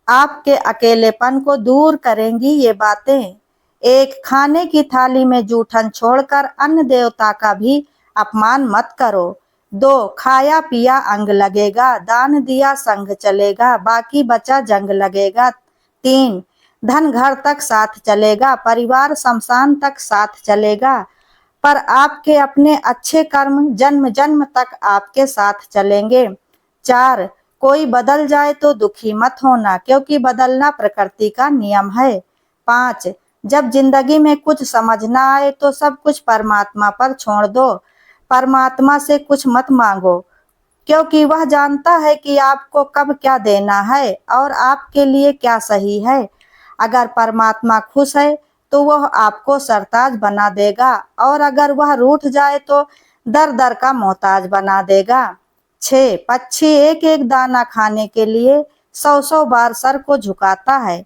आपके अकेलेपन को दूर करेंगी ये बातें। एक, खाने की थाली में जूठन छोड़कर अन्न देवता का भी अपमान मत करो। 2, खाया पिया अंग लगेगा, दान दिया संग चलेगा, बाकी बचा जंग लगेगा। 3, धन घर तक साथ चलेगा, परिवार शमशान तक साथ चलेगा, पर आपके अपने अच्छे कर्म जन्म जन्म तक आपके साथ चलेंगे। 4, कोई बदल जाए तो दुखी मत होना, क्योंकि बदलना प्रकृति का नियम है। 5, जब जिंदगी में कुछ समझ ना आए तो सब कुछ परमात्मा पर छोड़ दो। परमात्मा से कुछ मत मांगो, क्योंकि वह जानता है कि आपको कब क्या देना है और आपके लिए क्या सही है। अगर परमात्मा खुश है तो वह आपको सरताज बना देगा, और अगर वह रूठ जाए तो दर दर का मोहताज बना देगा। 6, पक्षी एक एक दाना खाने के लिए 100 बार सर को झुकाता है,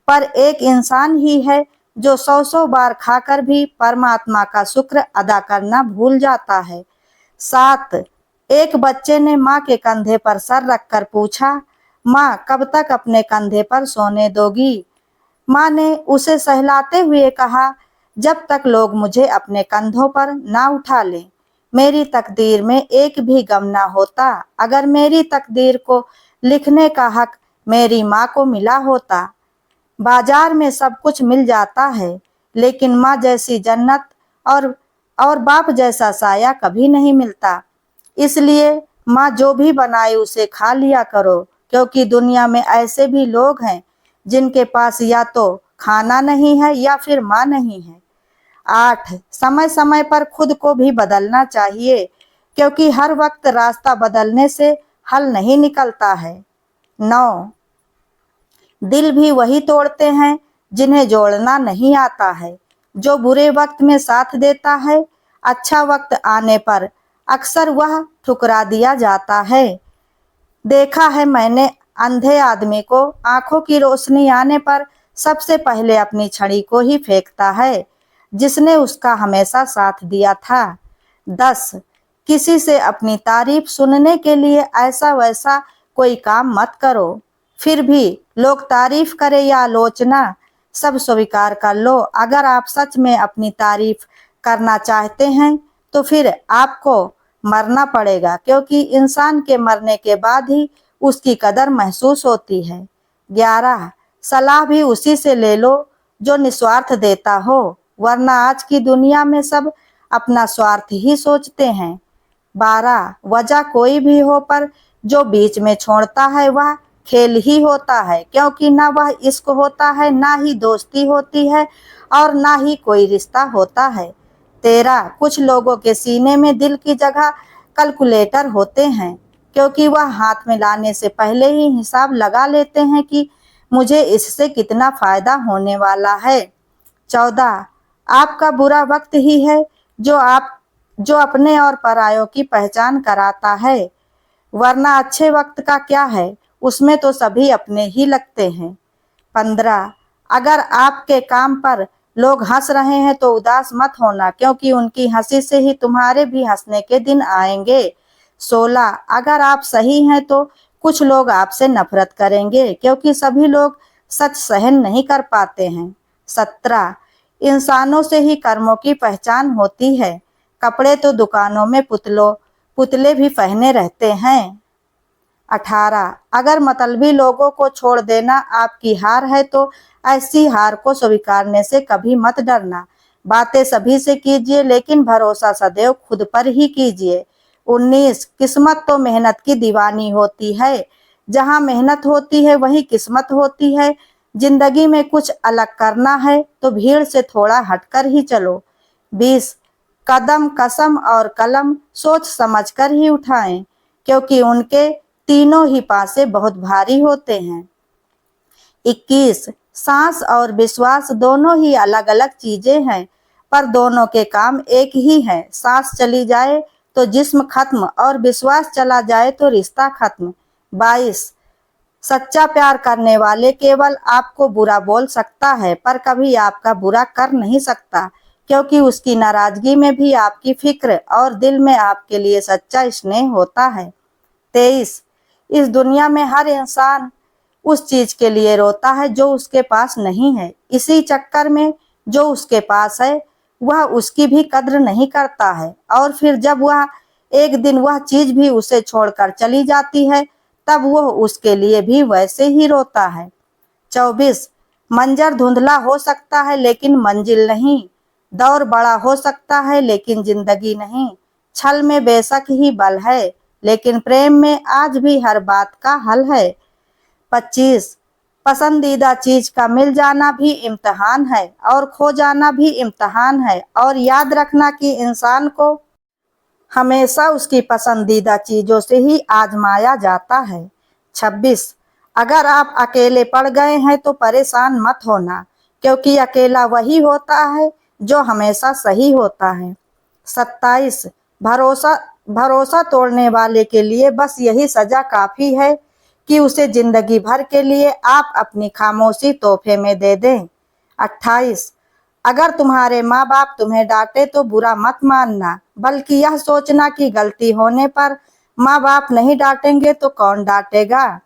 पर एक इंसान ही है जो 100 बार खाकर भी परमात्मा का शुक्र अदा करना भूल जाता है। 7, एक बच्चे ने माँ के कंधे पर सर रखकर पूछा, माँ कब तक अपने कंधे पर सोने दोगी? माँ ने उसे सहलाते हुए कहा, जब तक लोग मुझे अपने कंधों पर ना उठा लें। मेरी तकदीर में एक भी गम ना होता अगर मेरी तकदीर को लिखने का हक मेरी माँ को मिला होता। बाजार में सब कुछ मिल जाता है, लेकिन माँ जैसी जन्नत और बाप जैसा साया कभी नहीं मिलता। इसलिए माँ जो भी बनाए उसे खा लिया करो, क्योंकि दुनिया में ऐसे भी लोग हैं जिनके पास या तो खाना नहीं है या फिर माँ नहीं है। 8, समय समय पर खुद को भी बदलना चाहिए, क्योंकि हर वक्त रास्ता बदलने से हल नहीं निकलता है। 9, दिल भी वही तोड़ते हैं जिन्हें जोड़ना नहीं आता है। जो बुरे वक्त में साथ देता है, अच्छा वक्त आने पर अक्सर वह ठुकरा दिया जाता है। देखा है मैंने अंधे आदमी को आंखों की रोशनी आने पर सबसे पहले अपनी छड़ी को ही फेंकता है, जिसने उसका हमेशा साथ दिया था। 10, किसी से अपनी तारीफ सुनने के लिए ऐसा वैसा कोई काम मत करो। फिर भी लोग तारीफ करे या आलोचना, सब स्वीकार कर लो। अगर आप सच में अपनी तारीफ करना चाहते हैं तो फिर आपको मरना पड़ेगा, क्योंकि इंसान के मरने के बाद ही उसकी कदर महसूस होती है। 11, सलाह भी उसी से ले लो जो निस्वार्थ देता हो, वरना आज की दुनिया में सब अपना स्वार्थ ही सोचते हैं। 12, वजह कोई भी हो पर जो बीच में छोड़ता है वह खेल ही होता है, क्योंकि ना वह इश्क होता है, ना ही दोस्ती होती है, और ना ही कोई रिश्ता होता है। 13, कुछ लोगों के सीने में दिल की जगह कैलकुलेटर होते हैं, क्योंकि वह हाथ में लाने से पहले ही हिसाब लगा लेते हैं कि मुझे इससे कितना फायदा होने वाला है। 14, आपका बुरा वक्त ही है जो अपने और परायों की पहचान कराता है, वरना अच्छे वक्त का क्या है, उसमें तो सभी अपने ही लगते हैं। 15, अगर आपके काम पर लोग हंस रहे हैं तो उदास मत होना, क्योंकि उनकी हंसी से ही तुम्हारे भी हंसने के दिन आएंगे। 16, अगर आप सही हैं तो कुछ लोग आपसे नफरत करेंगे, क्योंकि सभी लोग सच सहन नहीं कर पाते हैं। 17, इंसानों से ही कर्मों की पहचान होती है, कपड़े तो दुकानों में पुतले भी पहने रहते हैं। 18, अगर मतलबी लोगों को छोड़ देना आपकी हार है तो ऐसी हार को स्वीकारने से कभी मत डरना। बातें सभी से कीजिए, लेकिन भरोसा सदैव खुद पर ही कीजिए। 19, किस्मत तो मेहनत की दीवानी होती है, जहाँ मेहनत होती है वही किस्मत होती है। जिंदगी में कुछ अलग करना है तो भीड़ से थोड़ा हटकर ही चलो। 20, कदम कसम और कलम सोच समझ कर ही उठाएं, क्योंकि उनके तीनों ही पासे बहुत भारी होते हैं। 21, सांस और विश्वास दोनों ही अलग अलग चीजें हैं, पर दोनों के काम एक ही है। सांस चली जाए तो जिस्म खत्म, और विश्वास चला जाए तो रिश्ता खत्म। 22, सच्चा प्यार करने वाले केवल आपको बुरा बोल सकता है, पर कभी आपका बुरा कर नहीं सकता, क्योंकि उसकी नाराजगी में भी आपकी फिक्र और दिल में आपके लिए सच्चा स्नेह होता है। 23, इस दुनिया में हर इंसान उस चीज के लिए रोता है जो उसके पास नहीं है। इसी चक्कर में जो उसके पास है वह उसकी भी कद्र नहीं करता है, और फिर जब वह एक दिन वह चीज भी उसे छोड़कर चली जाती है तब वह उसके लिए भी वैसे ही रोता है। 24 मंजर धुंधला हो सकता है लेकिन मंजिल नहीं, दौर बड़ा हो सकता है लेकिन जिंदगी नहीं, छल में बेशक ही बल है लेकिन प्रेम में आज भी हर बात का हल है। 25 पसंदीदा चीज का मिल जाना भी इम्तिहान है और खो जाना भी इम्तिहान है, और याद रखना कि इंसान को हमेशा उसकी पसंदीदा चीजों से ही आजमाया जाता है। 26 अगर आप अकेले पड़ गए हैं तो परेशान मत होना, क्योंकि अकेला वही होता है जो हमेशा सही होता है। 27 भरोसा भरोसा तोड़ने वाले के लिए बस यही सजा काफी है कि उसे जिंदगी भर के लिए आप अपनी खामोशी तोहफे में दे दें। 28 अगर तुम्हारे माँ बाप तुम्हें डांटे तो बुरा मत मानना, बल्कि यह सोचना कि गलती होने पर माँ बाप नहीं डांटेंगे तो कौन डांटेगा,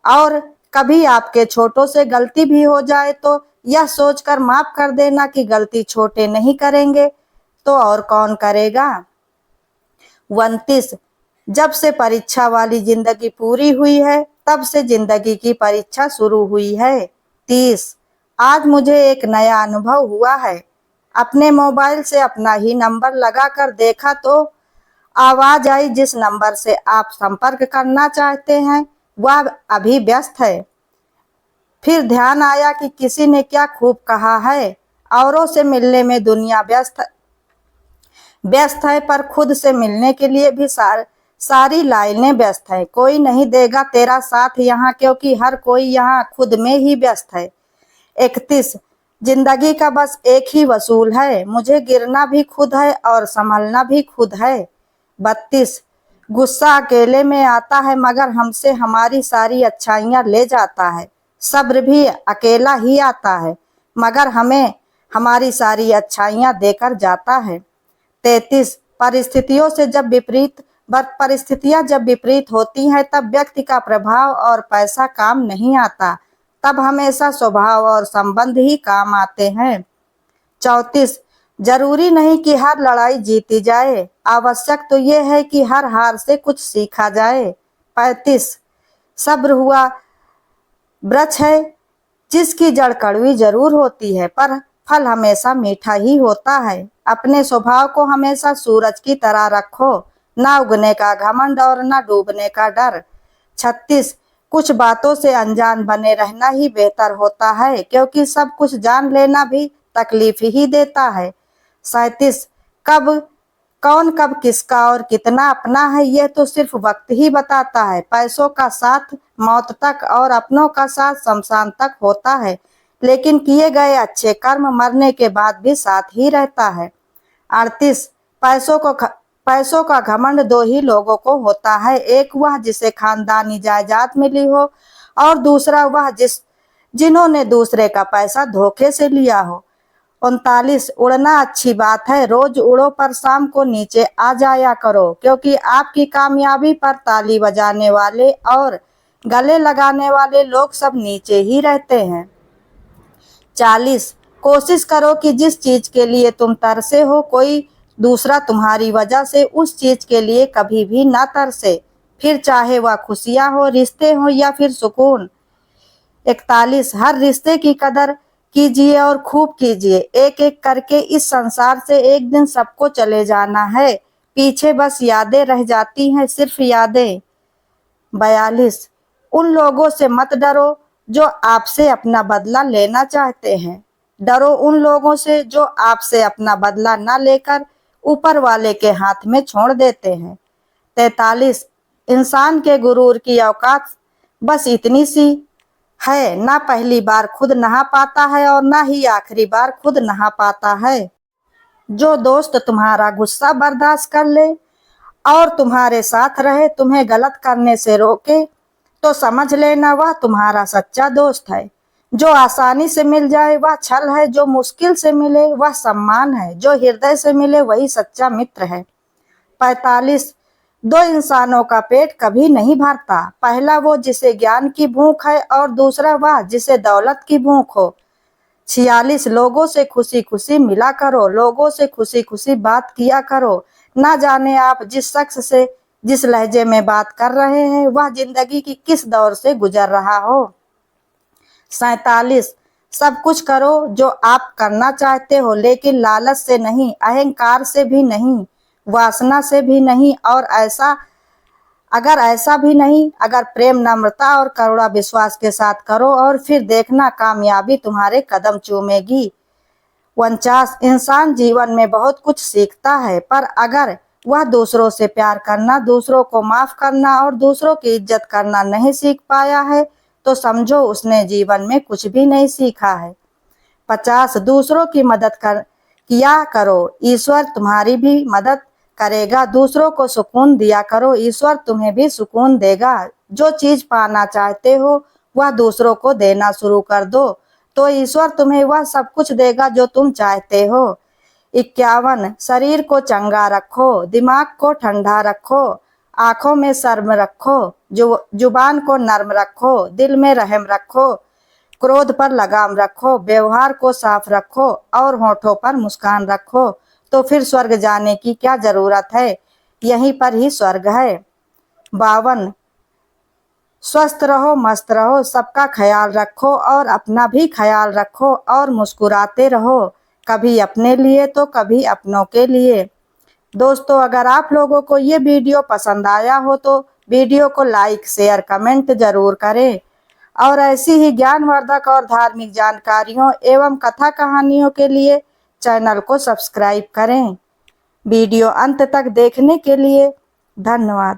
और कभी आपके छोटों से गलती भी हो जाए तो यह सोचकर माफ कर देना कि गलती छोटे नहीं करेंगे तो और कौन करेगा। 29 जब से परीक्षा वाली जिंदगी पूरी हुई है तब से जिंदगी की परीक्षा शुरू हुई है। 30 आज मुझे एक नया अनुभव हुआ है। अपने मोबाइल से अपना ही नंबर लगाकर देखा तो आवाज आई जिस नंबर से आप संपर्क करना चाहते हैं वह अभी व्यस्त है। फिर ध्यान आया कि किसी ने क्या खूब कहा है, औरों से मिलने में दुनिया व्यस्त है पर खुद से मिलने के लिए भी सारी लाइनें व्यस्त है। कोई नहीं देगा तेरा साथ यहाँ, क्योंकि हर कोई यहाँ खुद में ही व्यस्त है। 31 जिंदगी का बस एक ही वसूल है, मुझे गिरना भी खुद है और संभलना भी खुद है। 32 गुस्सा अकेले में आता है मगर हमसे हमारी सारी अच्छाइयाँ ले जाता है। सब्र भी अकेला ही आता है मगर हमें हमारी सारी अच्छाइयाँ देकर जाता है। 33 परिस्थितियां जब विपरीत होती हैं तब व्यक्ति का प्रभाव और पैसा काम नहीं आता, तब हमेशा स्वभाव और संबंध ही काम आते हैं। 34 जरूरी नहीं कि हर लड़ाई जीती जाए, आवश्यक तो ये है कि हर हार से कुछ सीखा जाए। 35 सब्र हुआ वृक्ष है जिसकी जड़ कड़वी जरूर होती है पर फल हमेशा मीठा ही होता है। अपने स्वभाव को हमेशा सूरज की तरह रखो, ना उगने का घमंड और ना डूबने का डर। 36 कुछ बातों से अनजान बने रहना ही बेहतर होता है, क्योंकि सब कुछ जान लेना भी तकलीफ ही देता है। 37 कौन कब किसका और कितना अपना है यह तो सिर्फ वक्त ही बताता है। पैसों का साथ मौत तक और अपनों का साथ शमशान तक होता है, लेकिन किए गए अच्छे कर्म मरने के बाद भी साथ ही रहता है। 38 पैसों का घमंड दो ही लोगों को होता है, एक वह जिसे खानदानी जायदाद मिली हो और दूसरा वह जिन्होंने दूसरे का पैसा धोखे से लिया हो। 39 उड़ना अच्छी बात है, रोज उड़ो पर शाम को नीचे आ जाया करो, क्योंकि आपकी कामयाबी पर ताली बजाने वाले और गले लगाने वाले लोग सब नीचे ही रहते हैं। 40 कोशिश करो कि जिस चीज के लिए तुम तरसे हो कोई दूसरा तुम्हारी वजह से उस चीज के लिए कभी भी ना तरसे, फिर चाहे वह खुशियां हो, रिश्ते हो या फिर सुकून। 41 हर रिश्ते की कदर कीजिए और खूब कीजिए, एक एक करके इस संसार से एक दिन सबको चले जाना है, पीछे बस यादें रह जाती हैं, सिर्फ यादें। 42 उन लोगों से मत डरो जो आपसे अपना बदला लेना चाहते हैं, डरो उन लोगों से जो आपसे अपना बदला ना लेकर ऊपर वाले के हाथ में छोड़ देते हैं। 43 इंसान के गुरूर की औकात बस इतनी सी है, ना पहली बार खुद नहा पाता है और ना ही आखिरी बार खुद नहा पाता है। जो दोस्त तुम्हारा गुस्सा बर्दाश्त कर ले और तुम्हारे साथ रहे, तुम्हें गलत करने से रोके, तो समझ लेना वह तुम्हारा सच्चा दोस्त है। जो आसानी से मिल जाए वह छल है, जो मुश्किल से मिले वह सम्मान है, जो हृदय से मिले वही सच्चा मित्र है। 45 दो इंसानों का पेट कभी नहीं भरता, पहला वो जिसे ज्ञान की भूख है और दूसरा वह जिसे दौलत की भूख हो। 46 लोगों से खुशी खुशी मिला करो, लोगों से खुशी खुशी बात किया करो। ना जाने आप जिस शख्स से जिस लहजे में बात कर रहे हैं वह जिंदगी की किस दौर से गुजर रहा हो। 47 सब कुछ करो जो आप करना चाहते हो, लेकिन लालच से नहीं, अहंकार से भी नहीं, वासना से भी नहीं, और ऐसा भी नहीं, अगर प्रेम, नम्रता और करुणा विश्वास के साथ करो और फिर देखना कामयाबी तुम्हारे कदम चूमेगी। 49 इंसान जीवन में बहुत कुछ सीखता है, पर अगर वह दूसरों से प्यार करना, दूसरों को माफ करना और दूसरों की इज्जत करना नहीं सीख पाया है तो समझो उसने जीवन में कुछ भी नहीं सीखा है। 50 दूसरों की मदद किया करो, ईश्वर तुम्हारी भी मदद करेगा। दूसरों को सुकून दिया करो, ईश्वर तुम्हें भी सुकून देगा। जो चीज पाना चाहते हो वह दूसरों को देना शुरू कर दो तो ईश्वर तुम्हें वह सब कुछ देगा जो तुम चाहते हो। 51 शरीर को चंगा रखो, दिमाग को ठंडा रखो, आंखों में शर्म रखो, जुबान को नर्म रखो, दिल में रहम रखो, क्रोध पर लगाम रखो, व्यवहार को साफ रखो और होठों पर मुस्कान रखो, तो फिर स्वर्ग जाने की क्या जरूरत है, यहीं पर ही स्वर्ग है। 52 स्वस्थ रहो, मस्त रहो, सबका ख्याल रखो और अपना भी ख्याल रखो और मुस्कुराते रहो, कभी अपने लिए तो कभी अपनों के लिए। दोस्तों, अगर आप लोगों को ये वीडियो पसंद आया हो तो वीडियो को लाइक, शेयर, कमेंट जरूर करें और ऐसी ही ज्ञानवर्धक और धार्मिक जानकारियों एवं कथा कहानियों के लिए चैनल को सब्सक्राइब करें। वीडियो अंत तक देखने के लिए धन्यवाद।